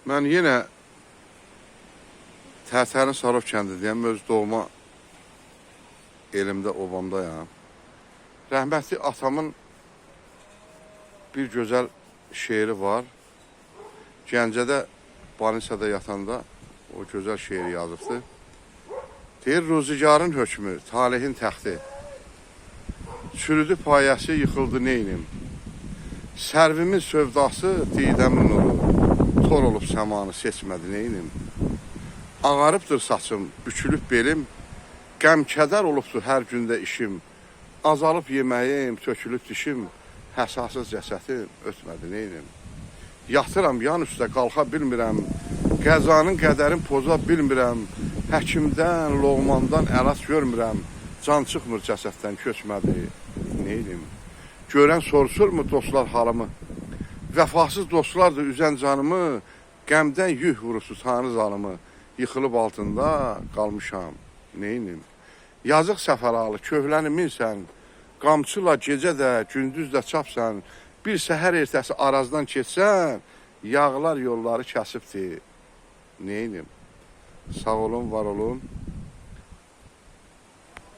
Mən yenə Tərtərin Sarov kəndindəyəm, öz doğma elimdə, obamdayam. Rəhmətli atamın bir gözəl şeiri var. Gəncədə, Banisada yatanda o gözəl şeiri yazıbdır. Deyir, ruzigarın hökmü, talihin təxti. Çürüdü payəsi, yıxıldı neynim. Sərvimin sövdası, didəmin nuru. Tor olub səmanı seçmədi neynim. Ağarıbdır saçım, bükülüb belim. Qəm-kədər olubdur hər gündə işim. Azalıb yeməyim, tökülüb dişim. Həsasız cəsətim, ötmədi neynim. Yatıram yan üstə, qalxa bilmirəm. Qəzanın qədərin poza bilmirəm. Həkimdən, loğmandan əlac görmürəm. Can çıxmır cəsəddən, köçmədi neynim. Görən soruşurmu dostlar halımı? Vəfasız dostlardır üzən canımı. Qəmdən yuh vurusu tanrı zalımı. Yıxılıb altında qalmışam neynim. Yazıq səfəralı, köhləni minsən. Qamçıla gecə də, gündüz də çapsan. Bir səhər ertəsi arazdan keçsən. Yağlar yolları kəsibdir neynim. Sağ olun, var olun.